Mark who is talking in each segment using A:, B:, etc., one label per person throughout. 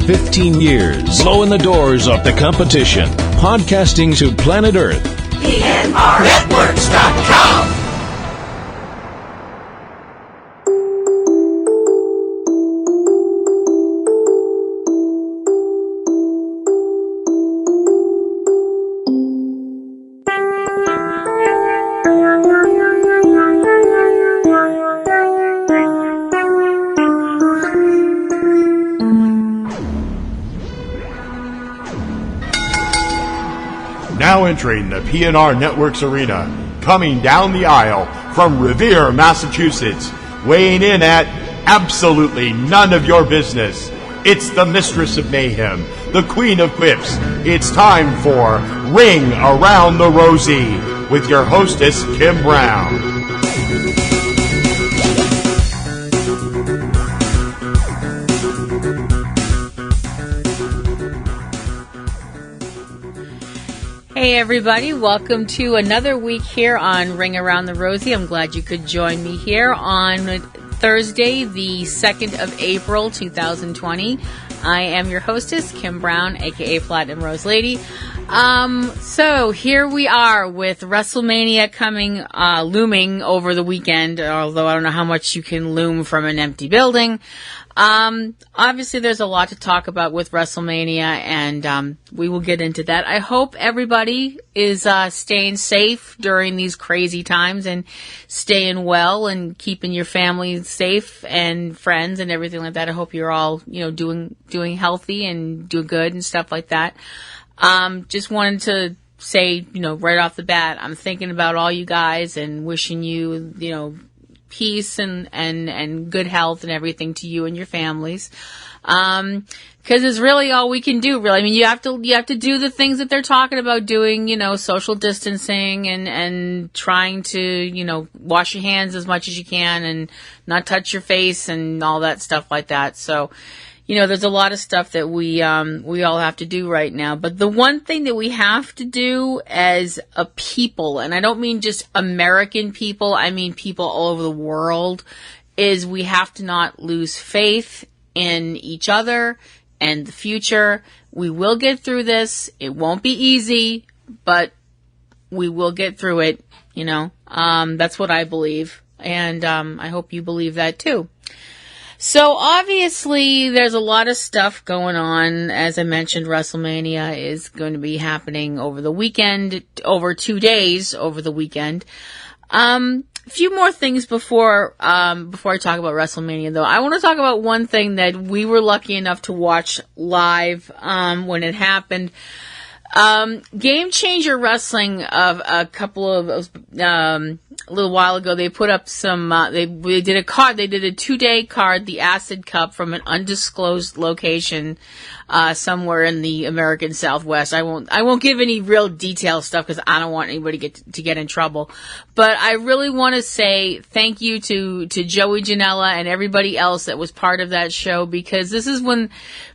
A: 15 years, blowing the doors off the competition, podcasting to planet Earth. PNRNetworks.com.
B: Now entering the PNR Networks arena, coming down the aisle from Revere, Massachusetts, weighing in at absolutely none of your business. It's the Mistress of Mayhem, the Queen of Quips. It's time for Ring Around the Rosie with your hostess, Kim Brown.
C: Hey everybody, welcome to another week here on Ring Around the Rosie. I'm glad you could join me here on Thursday, the 2nd of April, 2020. I am your hostess, Kim Brown, aka Platinum Rose Lady. So here we are with WrestleMania coming, looming over the weekend, although I don't know how much you can loom from an empty building. Obviously there's a lot to talk about with WrestleMania, and we will get into that. I hope everybody is staying safe during these crazy times and staying well and keeping your family safe and friends and everything like that. I hope you're all, doing healthy and doing good and stuff like that. Just wanted to say, right off the bat, I'm thinking about all you guys and wishing you, peace and good health and everything to you and your families. 'Cause it's really all we can do, really. I mean, you have to do the things that they're talking about doing, social distancing and trying to, wash your hands as much as you can and not touch your face and all that stuff like that. So, there's a lot of stuff that we all have to do right now. But the one thing that we have to do as a people, and I don't mean just American people, I mean people all over the world, is we have to not lose faith in each other and the future. We will get through this. It won't be easy, but we will get through it, That's what I believe. And I hope you believe that too. So obviously there's a lot of stuff going on. As I mentioned, WrestleMania is going to be happening over the weekend, over 2 days over the weekend. A few more things before I talk about WrestleMania though. I want to talk about one thing that we were lucky enough to watch live, when it happened. Game Changer Wrestling of a little while ago, they put up some, they did a card, they did a 2-day card, the Acid Cup, from an undisclosed location, somewhere in the American Southwest. I won't give any real detailed stuff because I don't want anybody to get in trouble. But I really want to say thank you to Joey Janela and everybody else that was part of that show, because this is when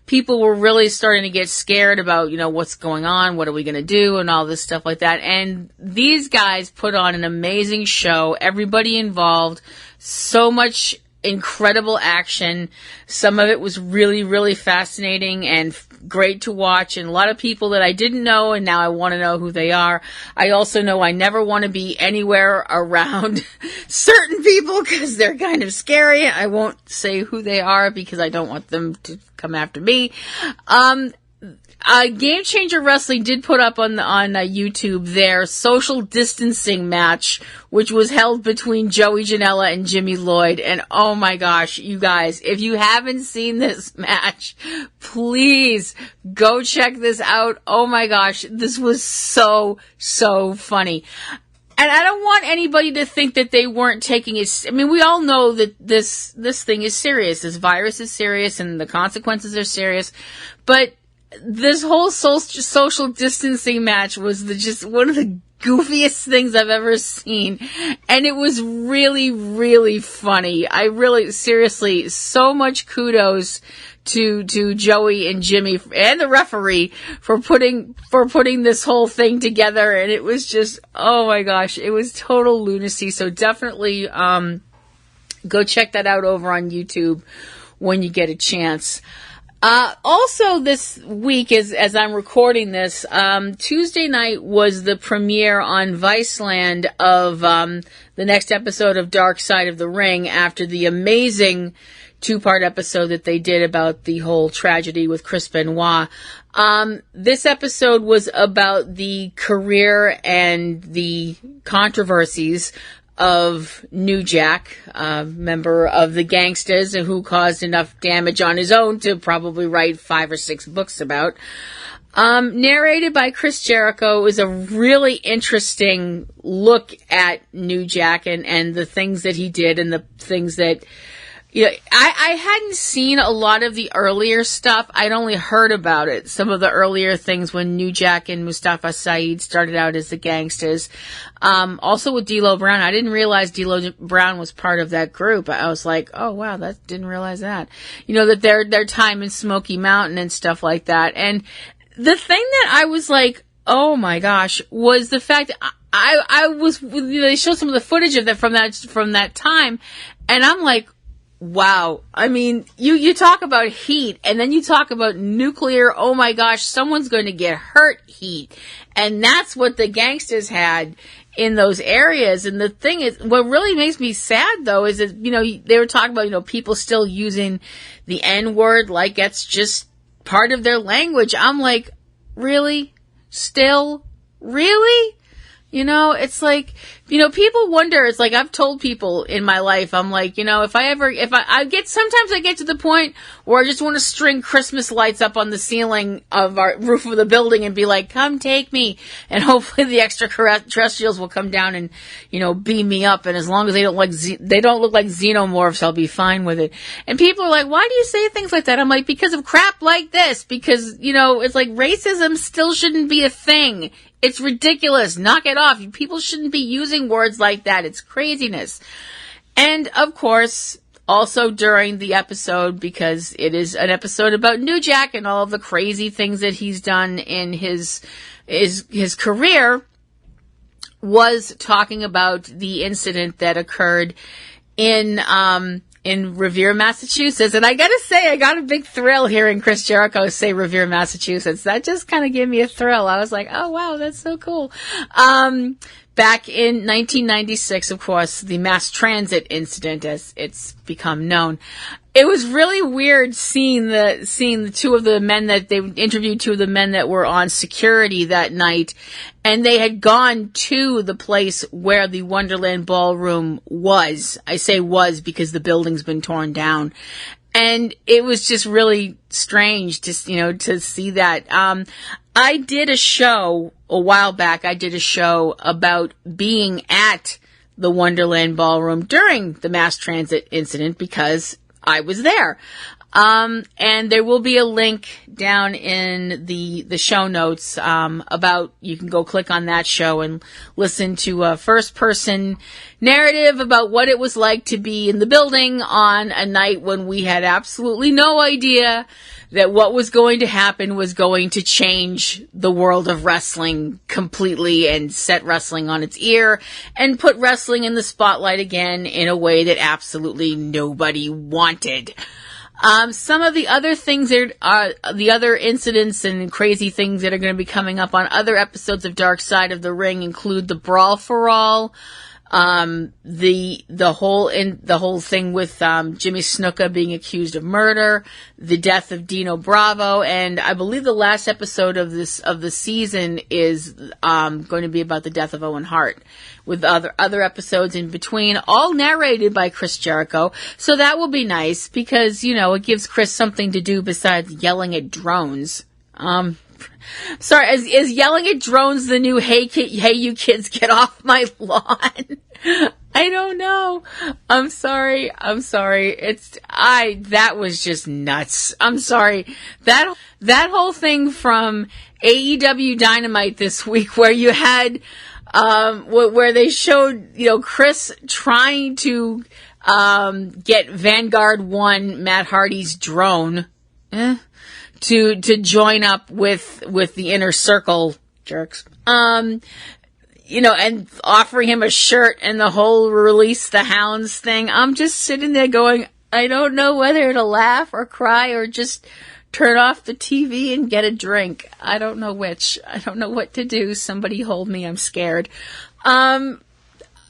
C: people were really starting to get scared about, what's going on, what are we going to do, and all this stuff like that. And these guys put on an amazing show. Everybody involved, so much incredible action. Some of it was really, really fascinating and great to watch, and a lot of people that I didn't know, and now I want to know who they are. I also know I never want to be anywhere around certain people because they're kind of scary. I won't say who they are because I don't want them to come after me. Game Changer Wrestling did put up on YouTube their social distancing match, which was held between Joey Janela and Jimmy Lloyd. And oh my gosh, you guys, if you haven't seen this match, please go check this out. Oh my gosh, this was so funny. And I don't want anybody to think that they weren't taking it. I mean, we all know that this thing is serious. This virus is serious and the consequences are serious. But this whole social distancing match was just one of the goofiest things I've ever seen. And it was really, really funny. Seriously, so much kudos to Joey and Jimmy and the referee for putting this whole thing together. And it was just, oh my gosh, it was total lunacy. So definitely, go check that out over on YouTube when you get a chance. Also this week, as I'm recording this, Tuesday night was the premiere on Viceland of the next episode of Dark Side of the Ring after the amazing 2-part episode that they did about the whole tragedy with Chris Benoit. This episode was about the career and the controversies of New Jack, a member of the Gangsters who caused enough damage on his own to probably write 5 or 6 books about. Narrated by Chris Jericho. It was a really interesting look at New Jack and the things that he did and the things that, you know, I hadn't seen a lot of the earlier stuff. I'd only heard about it. Some of the earlier things when New Jack and Mustafa Saeed started out as the Gangsters. Also with D'Lo Brown. I didn't realize D'Lo Brown was part of that group. I was like, oh wow, didn't realize that. You know, that their time in Smoky Mountain and stuff like that. And the thing that I was like, oh my gosh, was the fact that I was, they showed some of the footage of that from that time. And I'm like, wow. I mean, you talk about heat and then you talk about nuclear, oh my gosh, someone's going to get hurt heat. And that's what the Gangsters had in those areas. And the thing is, what really makes me sad though is that, you know, they were talking about, you know, people still using the N-word like it's just part of their language. I'm like, really? Still? Really? You know, it's like, you know, people wonder, it's like I've told people in my life, I'm like, you know, sometimes I get to the point where I just want to string Christmas lights up on the ceiling of our roof of the building and be like, come take me. And hopefully the extraterrestrials will come down and, you know, beam me up. And as long as they don't look like xenomorphs, I'll be fine with it. And people are like, why do you say things like that? I'm like, because of crap like this, because, you know, it's like racism still shouldn't be a thing. It's ridiculous. Knock it off. People shouldn't be using words like that. It's craziness. And, of course, also during the episode, because it is an episode about New Jack and all of the crazy things that he's done in his career, was talking about the incident that occurred in Revere, Massachusetts. And I gotta say, I got a big thrill hearing Chris Jericho say Revere, Massachusetts. That just kind of gave me a thrill. I was like, oh wow, that's so cool. Back in 1996, of course, the mass transit incident, as it's become known. It was really weird seeing the two of the men that they interviewed, 2 of the men that were on security that night, and they had gone to the place where the Wonderland Ballroom was. I say was because the building's been torn down. And it was just really strange to see that. I did a show a while back. I did a show about being at the Wonderland Ballroom during the mass transit incident because I was there. And there will be a link down in the show notes, about, you can go click on that show and listen to a first person narrative about what it was like to be in the building on a night when we had absolutely no idea that what was going to happen was going to change the world of wrestling completely and set wrestling on its ear and put wrestling in the spotlight again in a way that absolutely nobody wanted. Some of the other things that are the other incidents and crazy things that are going to be coming up on other episodes of Dark Side of the Ring include the Brawl for All, the whole thing with Jimmy Snuka being accused of murder, the death of Dino Bravo, and I believe the last episode of the season is going to be about the death of Owen Hart, with other episodes in between, all narrated by Chris Jericho. So that will be nice because, you know, it gives Chris something to do besides yelling at drones. Sorry, is yelling at drones the new hey you kids get off my lawn? I don't know. I'm sorry. That was just nuts. I'm sorry. That whole thing from AEW Dynamite this week where you had where they showed, you know, Chris trying to get Vanguard 1 Matt Hardy's drone to join up with the Inner Circle jerks. You know, and offering him a shirt and the whole release the hounds thing. I'm just sitting there going, I don't know whether to laugh or cry or just turn off the TV and get a drink. I don't know which. I don't know what to do. Somebody hold me. I'm scared. I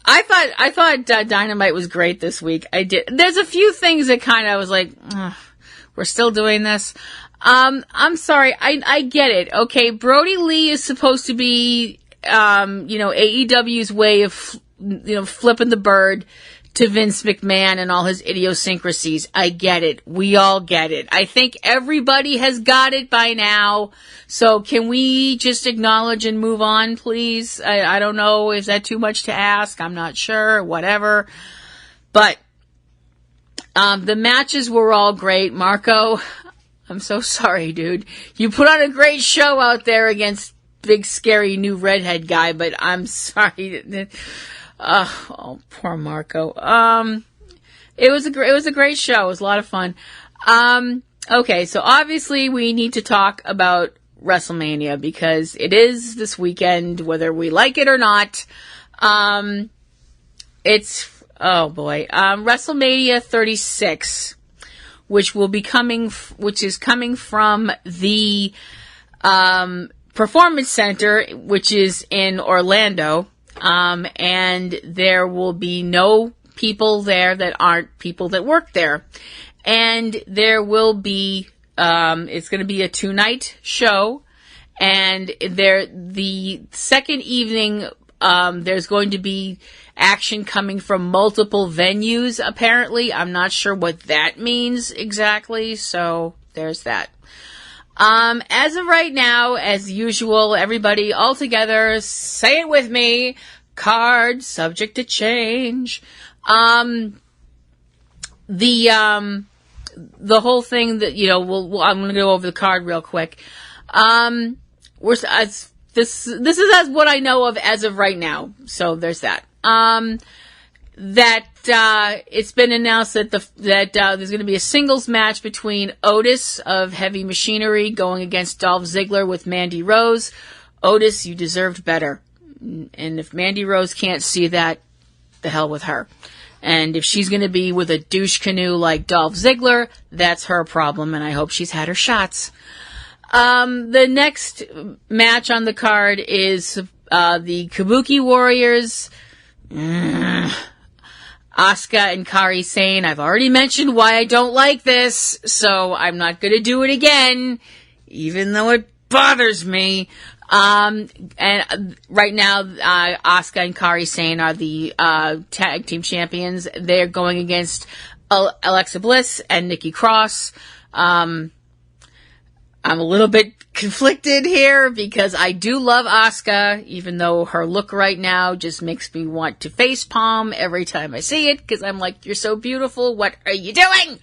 C: thought Dynamite was great this week. I did. There's a few things that kind of was like, we're still doing this. I'm sorry. I get it. Okay. Brody Lee is supposed to be, AEW's way of, flipping the bird to Vince McMahon and all his idiosyncrasies. I get it. We all get it. I think everybody has got it by now. So can we just acknowledge and move on, please? I don't know. Is that too much to ask? I'm not sure. Whatever. But the matches were all great. Marco, I'm so sorry, dude. You put on a great show out there against big, scary new redhead guy, but I'm sorry. Oh, poor Marco. It was a great show. It was a lot of fun. Okay, so obviously we need to talk about WrestleMania because it is this weekend, whether we like it or not. It's, oh boy, WrestleMania 36, which is coming from the, Performance Center, which is in Orlando. And there will be no people there that aren't people that work there. And there will be, it's going to be a 2-night show. And the second evening, there's going to be action coming from multiple venues, apparently. I'm not sure what that means exactly. So there's that. As of right now, as usual, everybody all together, say it with me, card subject to change. The whole thing that, I'm going to go over the card real quick. This is as what I know of as of right now. So there's that. It's been announced that there's going to be a singles match between Otis of Heavy Machinery going against Dolph Ziggler with Mandy Rose. Otis, you deserved better. And if Mandy Rose can't see that, the hell with her. And if she's going to be with a douche canoe like Dolph Ziggler, that's her problem, and I hope she's had her shots. The next match on the card is the Kabuki Warriors. Asuka and Kairi Sane. I've already mentioned why I don't like this, so I'm not going to do it again, even though it bothers me. And right now, Asuka and Kairi Sane are the tag team champions. They're going against Alexa Bliss and Nikki Cross. I'm a little bit conflicted here because I do love Asuka, even though her look right now just makes me want to facepalm every time I see it because I'm like, you're so beautiful. What are you doing?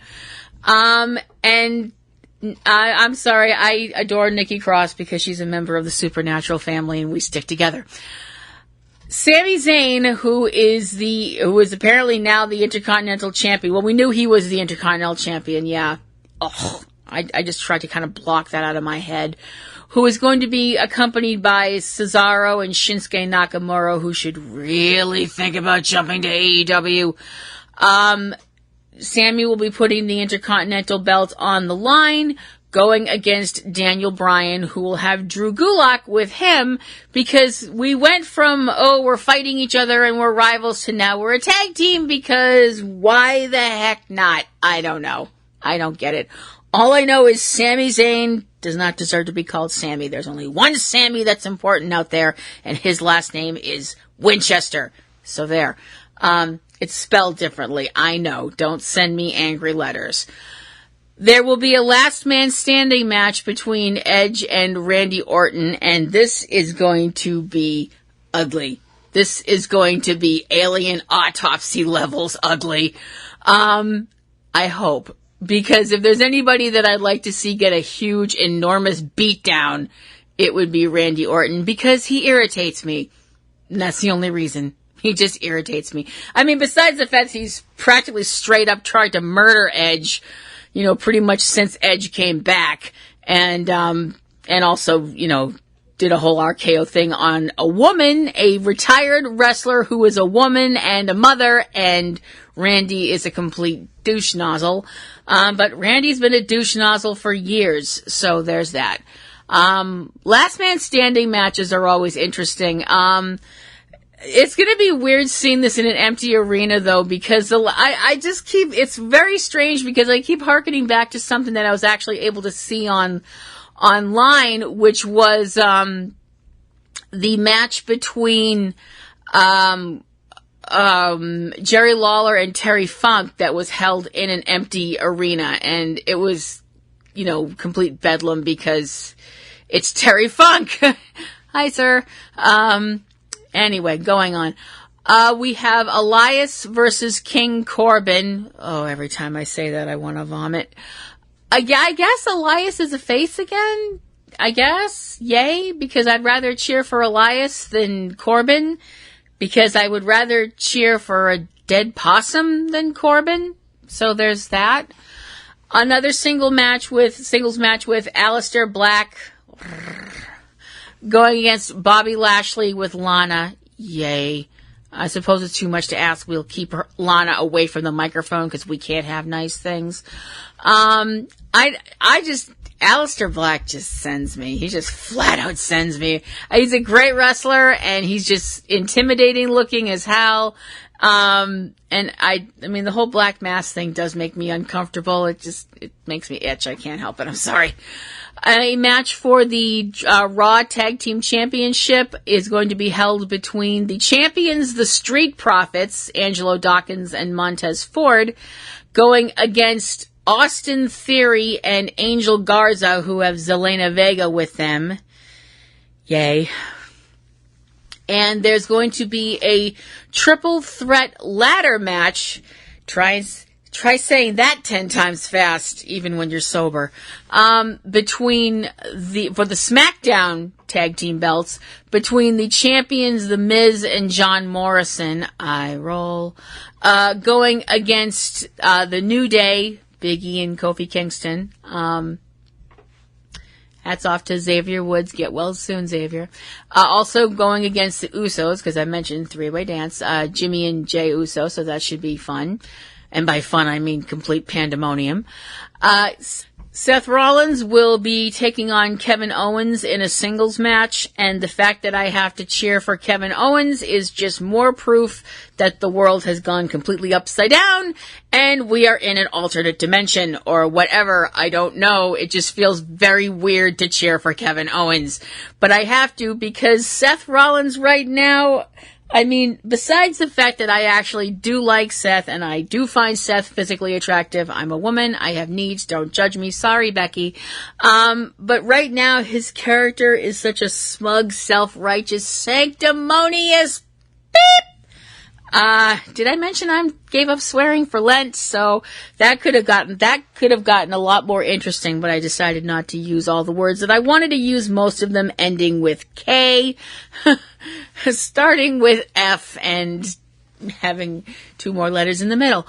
C: And I'm sorry. I adore Nikki Cross because she's a member of the Supernatural family and we stick together. Sami Zayn, who is apparently now the Intercontinental Champion. Well, we knew he was the Intercontinental Champion. Yeah. Oh, I just tried to kind of block that out of my head. Who is going to be accompanied by Cesaro and Shinsuke Nakamura, who should really think about jumping to AEW. Sami will be putting the Intercontinental belt on the line, going against Daniel Bryan, who will have Drew Gulak with him, because we went from, we're fighting each other and we're rivals, to now we're a tag team, because why the heck not? I don't know. I don't get it. All I know is Sami Zayn does not deserve to be called Sammy. There's only one Sammy that's important out there, and his last name is Winchester. So there. It's spelled differently. I know. Don't send me angry letters. There will be a last man standing match between Edge and Randy Orton, and this is going to be ugly. This is going to be Alien Autopsy levels ugly. I hope. Because if there's anybody that I'd like to see get a huge, enormous beatdown, it would be Randy Orton, because he irritates me. And that's the only reason. He just irritates me. I mean, besides the fact he's practically straight up tried to murder Edge, pretty much since Edge came back. And also, did a whole RKO thing on a woman, a retired wrestler who is a woman and a mother, and Randy is a complete douche nozzle. But Randy's been a douche nozzle for years, so there's that. Last man standing matches are always interesting. It's going to be weird seeing this in an empty arena, though, because it's very strange because I keep hearkening back to something that I was actually able to see online, which was the match between Jerry Lawler and Terry Funk that was held in an empty arena, and it was, complete bedlam because it's Terry Funk. Hi, sir. Anyway, going on. We have Elias versus King Corbin. Oh, every time I say that, I want to vomit. I guess Elias is a face again. I guess. Yay, because I'd rather cheer for Elias than Corbin. Because I would rather cheer for a dead possum than Corbin. So there's that. Another singles match with Aleister Black going against Bobby Lashley with Lana. Yay. I suppose it's too much to ask. We'll keep Lana away from the microphone because we can't have nice things. Aleister Black just sends me. He just flat out sends me. He's a great wrestler and he's just intimidating looking as hell. And I mean, the whole black mask thing does make me uncomfortable. It makes me itch. I can't help it. I'm sorry. A match for the Raw Tag Team Championship is going to be held between the champions, the Street Profits, Angelo Dawkins and Montez Ford, going against Austin Theory and Angel Garza, who have Zelina Vega with them. Yay. And there's going to be a triple threat ladder match. Try saying that 10 times fast, even when you're sober. For the SmackDown tag team belts, between the champions, The Miz and John Morrison. I roll. Going against the New Day, Biggie and Kofi Kingston. Hats off to Xavier Woods. Get well soon, Xavier. Also going against the Usos, because I mentioned three-way dance. Jimmy and Jay Uso, so that should be fun. And by fun, I mean complete pandemonium. Seth Rollins will be taking on Kevin Owens in a singles match, and the fact that I have to cheer for Kevin Owens is just more proof that the world has gone completely upside down, and we are in an alternate dimension, or whatever, I don't know. It just feels very weird to cheer for Kevin Owens. But I have to, because Seth Rollins right now, I mean, besides the fact that I actually do like Seth, and I do find Seth physically attractive, I'm a woman, I have needs, don't judge me, sorry, Becky. But right now, his character is such a smug, self-righteous, sanctimonious beep! Did I mention I gave up swearing for Lent? So that could have gotten a lot more interesting, but I decided not to use all the words that I wanted to use, most of them ending with K, starting with F, and having two more letters in the middle.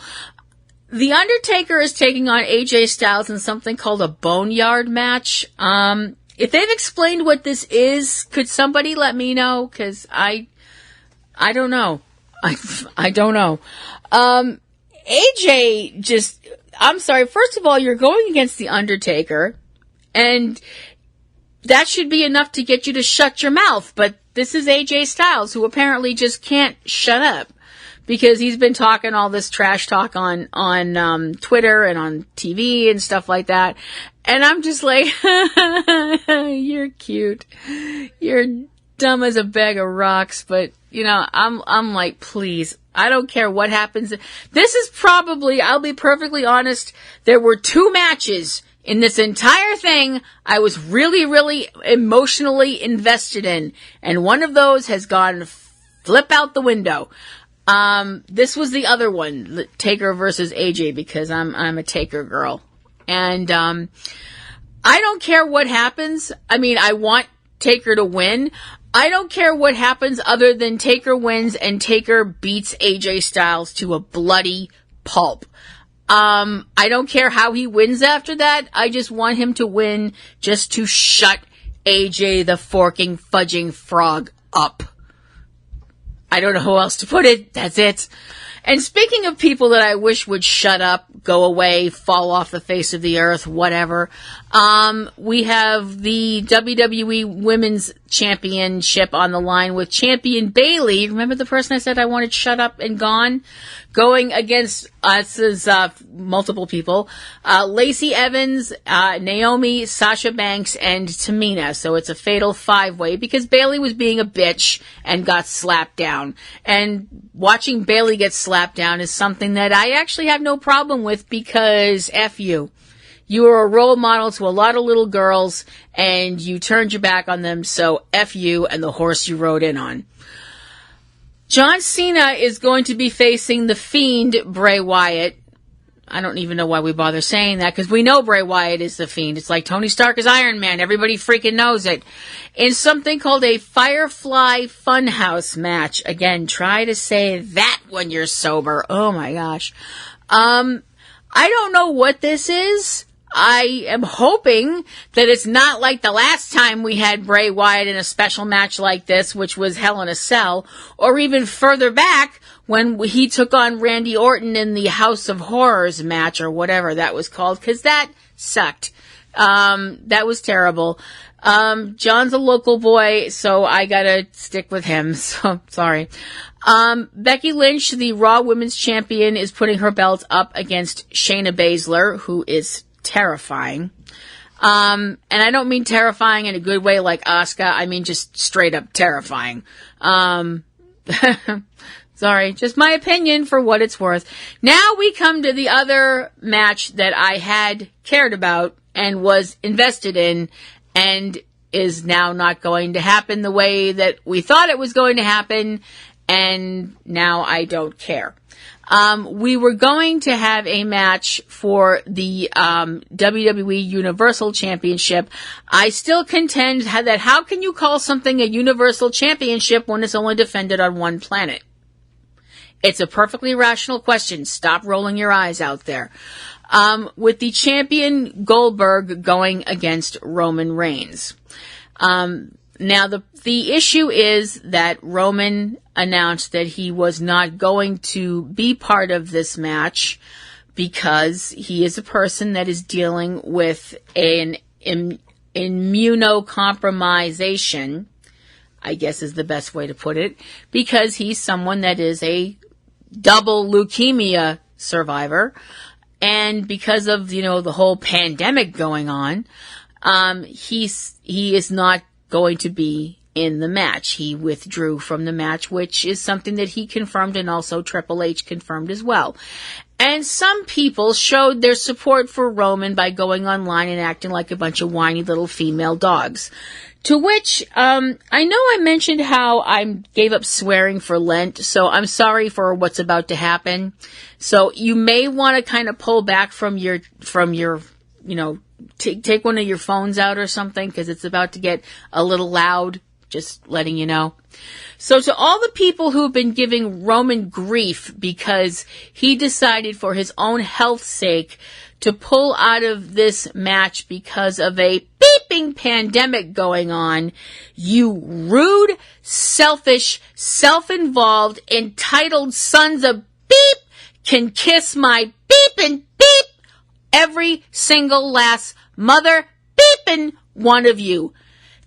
C: The Undertaker is taking on AJ Styles in something called a Boneyard match. If they've explained what this is, could somebody let me know? 'Cause I don't know. I don't know. AJ I'm sorry, first of all, you're going against The Undertaker, and that should be enough to get you to shut your mouth, but this is AJ Styles, who apparently just can't shut up, because he's been talking all this trash talk on Twitter and on TV and stuff like that, and I'm just like, you're cute. You're dumb as a bag of rocks, but I'm like, please, I don't care what happens. This is probably, I'll be perfectly honest, there were two matches in this entire thing I was really, really emotionally invested in, and one of those has gone flip out the window. This was the other one, Taker versus AJ, because I'm a Taker girl, and I don't care what happens. I mean, I want Taker to win. I don't care what happens other than Taker wins and Taker beats AJ Styles to a bloody pulp. I don't care how he wins after that. I just want him to win just to shut AJ the forking fudging frog up. I don't know how else to put it. That's it. And speaking of people that I wish would shut up, go away, fall off the face of the earth, whatever, we have the WWE Women's Championship on the line with champion Bayley. Remember the person I said I wanted shut up and gone? Going against multiple people, Lacey Evans, Naomi, Sasha Banks, and Tamina. So it's a fatal 5-way because Bayley was being a bitch and got slapped down. And watching Bayley get slapped down is something that I actually have no problem with because F you. You were a role model to a lot of little girls and you turned your back on them, so F you and the horse you rode in on. John Cena is going to be facing the Fiend, Bray Wyatt. I don't even know why we bother saying that, because we know Bray Wyatt is the Fiend. It's like Tony Stark is Iron Man. Everybody freaking knows it. In something called a Firefly Funhouse match. Again, try to say that when you're sober. Oh my gosh. I don't know what this is. I am hoping that it's not like the last time we had Bray Wyatt in a special match like this, which was Hell in a Cell, or even further back when he took on Randy Orton in the House of Horrors match, or whatever that was called, because that sucked. That was terrible. John's a local boy, so I gotta stick with him, so sorry. Becky Lynch, the Raw Women's Champion, is putting her belt up against Shayna Baszler, who is terrifying. And I don't mean terrifying in a good way like Asuka. I mean just straight up terrifying. Sorry, just my opinion for what it's worth. Now we come to the other match that I had cared about and was invested in and is now not going to happen the way that we thought it was going to happen, and now I don't care. We were going to have a match for the WWE Universal Championship. I still contend that how can you call something a Universal Championship when it's only defended on one planet? It's a perfectly rational question. Stop rolling your eyes out there. With the champion Goldberg going against Roman Reigns. Now, the issue is that Roman announced that he was not going to be part of this match because he is a person that is dealing with an immunocompromisation, I guess is the best way to put it, because he's someone that is a double leukemia survivor. And because of, the whole pandemic going on, he is not going to be in the match. He withdrew from the match, which is something that he confirmed and also Triple H confirmed as well. And some people showed their support for Roman by going online and acting like a bunch of whiny little female dogs. To which, I know I mentioned how I gave up swearing for Lent, so I'm sorry for what's about to happen. So you may want to kind of pull back from your, take one of your phones out or something, because it's about to get a little loud, just letting you know. So to all the people who've been giving Roman grief because he decided for his own health's sake to pull out of this match because of a beeping pandemic going on, you rude, selfish, self-involved, entitled sons of beep can kiss my beepin' beep, every single last mother beepin' one of you.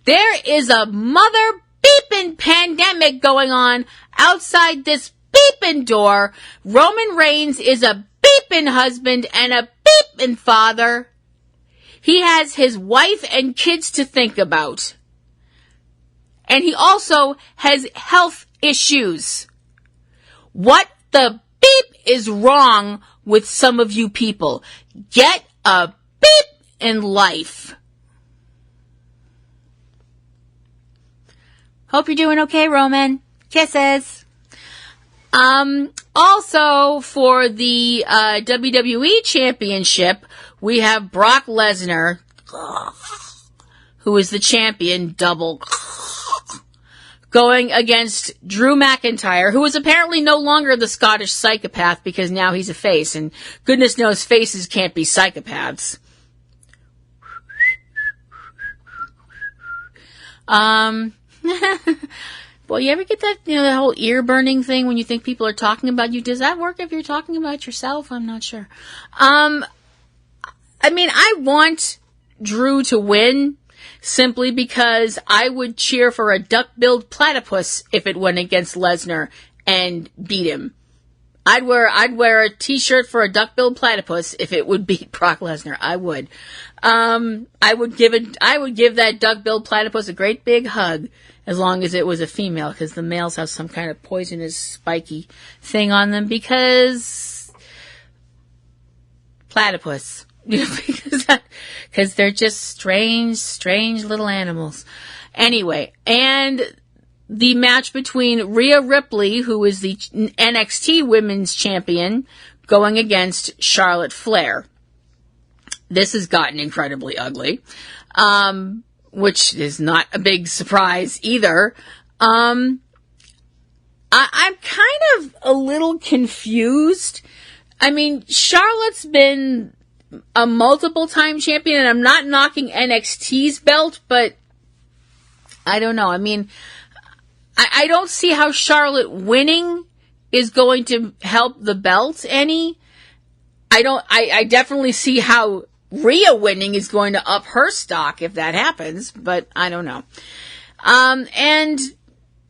C: There is a mother beepin' pandemic going on outside this beepin' door. Roman Reigns is a beepin' husband and a beepin' father. He has his wife and kids to think about. And he also has health issues. What the beep is wrong with some of you people? Get a beep in life. Hope you're doing okay, Roman. Kisses. Also, for the WWE Championship, we have Brock Lesnar, who is the champion, double, going against Drew McIntyre, who is apparently no longer the Scottish psychopath because now he's a face, and goodness knows faces can't be psychopaths. Well, you ever get that, the whole ear burning thing when you think people are talking about you? Does that work if you're talking about yourself? I'm not sure. I want Drew to win simply because I would cheer for a duck-billed platypus if it went against Lesnar and beat him. I'd wear a t-shirt for a duck-billed platypus if it would beat Brock Lesnar. I would. I would give that duck-billed platypus a great big hug as long as it was a female, because the males have some kind of poisonous, spiky thing on them because platypus. Because they're just strange little animals. Anyway, and the match between Rhea Ripley, who is the NXT Women's Champion, going against Charlotte Flair. This has gotten incredibly ugly, which is not a big surprise either. I'm kind of a little confused. I mean, Charlotte's been a multiple-time champion, and I'm not knocking NXT's belt, but I don't know. I mean, I don't see how Charlotte winning is going to help the belt any. I definitely see how Rhea winning is going to up her stock if that happens, but I don't know. And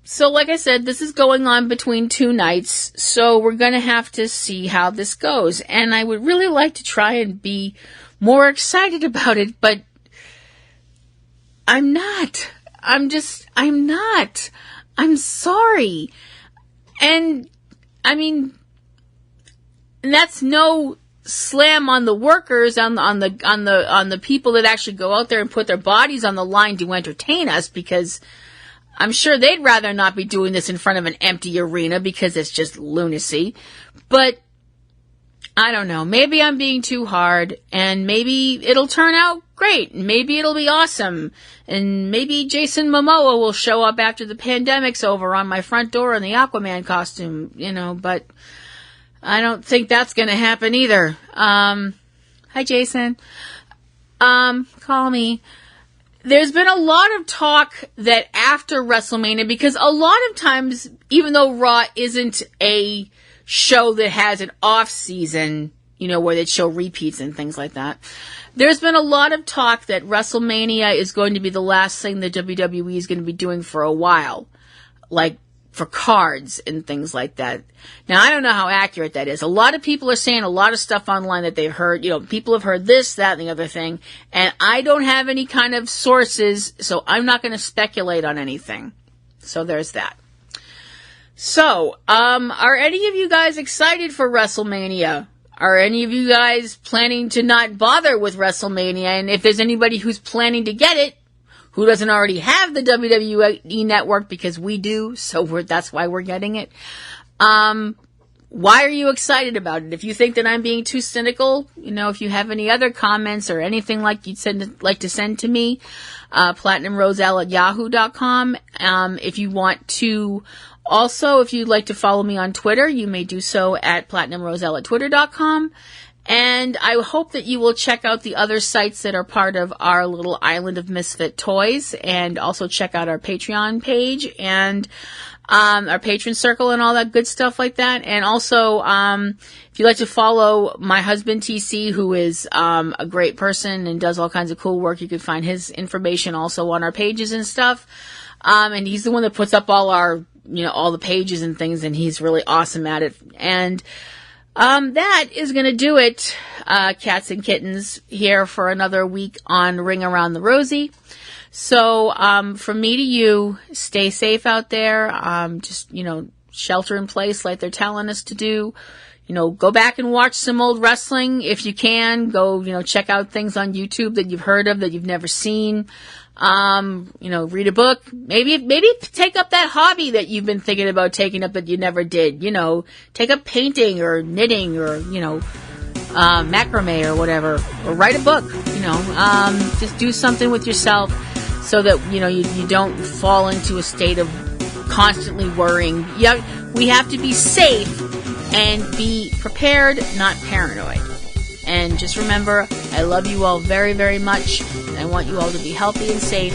C: so, like I said, this is going on between two nights, so we're going to have to see how this goes. And I would really like to try and be more excited about it, but I'm not. I'm not. I'm sorry. And, I mean, and that's no slam on the workers, on the people that actually go out there and put their bodies on the line to entertain us, because I'm sure they'd rather not be doing this in front of an empty arena because it's just lunacy. But I don't know. Maybe I'm being too hard, and maybe it'll turn out great. Maybe it'll be awesome. And maybe Jason Momoa will show up after the pandemic's over on my front door in the Aquaman costume, but I don't think that's going to happen either. Hi, Jason. Call me. There's been a lot of talk that after WrestleMania, because a lot of times, even though Raw isn't a show that has an off season, where they show repeats and things like that, there's been a lot of talk that WrestleMania is going to be the last thing that WWE is going to be doing for a while, like for cards and things like that. Now, I don't know how accurate that is. A lot of people are saying a lot of stuff online that they've heard. People have heard this, that, and the other thing. And I don't have any kind of sources, so I'm not going to speculate on anything. So there's that. So, are any of you guys excited for WrestleMania? Are any of you guys planning to not bother with WrestleMania? And if there's anybody who's planning to get it, who doesn't already have the WWE Network, because we do, so that's why we're getting it. Why are you excited about it? If you think that I'm being too cynical, if you have any other comments or anything like you'd like to send to me, platinumroselle@yahoo.com. If you want to, also, if you'd like to follow me on Twitter, you may do so at platinumroselle@twitter.com. And I hope that you will check out the other sites that are part of our little island of misfit toys, and also check out our Patreon page and our Patron Circle and all that good stuff like that. And also, if you'd like to follow my husband TC, who is a great person and does all kinds of cool work, you can find his information also on our pages and stuff. And he's the one that puts up all our, all the pages and things, and he's really awesome at it. And that is going to do it, cats and kittens, here for another week on Ring Around the Rosie. So, from me to you, stay safe out there. Just, shelter in place like they're telling us to do. Go back and watch some old wrestling if you can. Go, check out things on YouTube that you've heard of that you've never seen. Read a book. Maybe take up that hobby that you've been thinking about taking up that you never did. Take up painting or knitting or, macrame or whatever. Or write a book, just do something with yourself so that, you don't fall into a state of constantly worrying. We have to be safe and be prepared, not paranoid. And just remember, I love you all very, very much. And I want you all to be healthy and safe.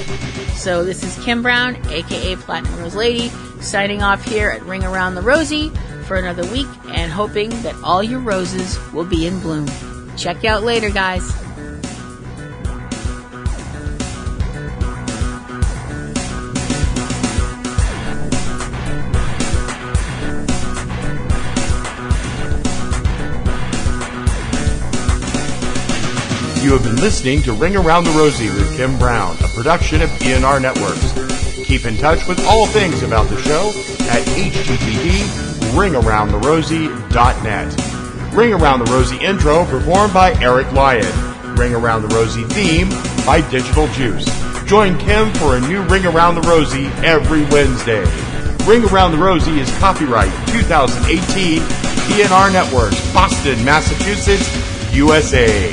C: So this is Kim Brown, aka Platinum Rose Lady, signing off here at Ring Around the Rosie for another week and hoping that all your roses will be in bloom. Check you out later, guys.
B: You have been listening to Ring Around the Rosie with Kim Brown, a production of PNR Networks. Keep in touch with all things about the show at http://ringaroundtherosie.net. Ring Around the Rosie intro performed by Eric Wyatt. Ring Around the Rosie theme by Digital Juice. Join Kim for a new Ring Around the Rosie every Wednesday. Ring Around the Rosie is copyright 2018 PNR Networks, Boston, Massachusetts, USA.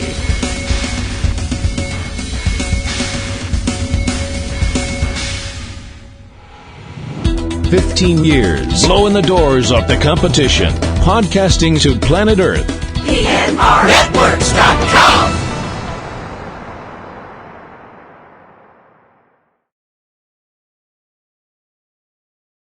A: 15 years, blowing the doors off the competition, podcasting to planet Earth.
D: PNRNetworks.com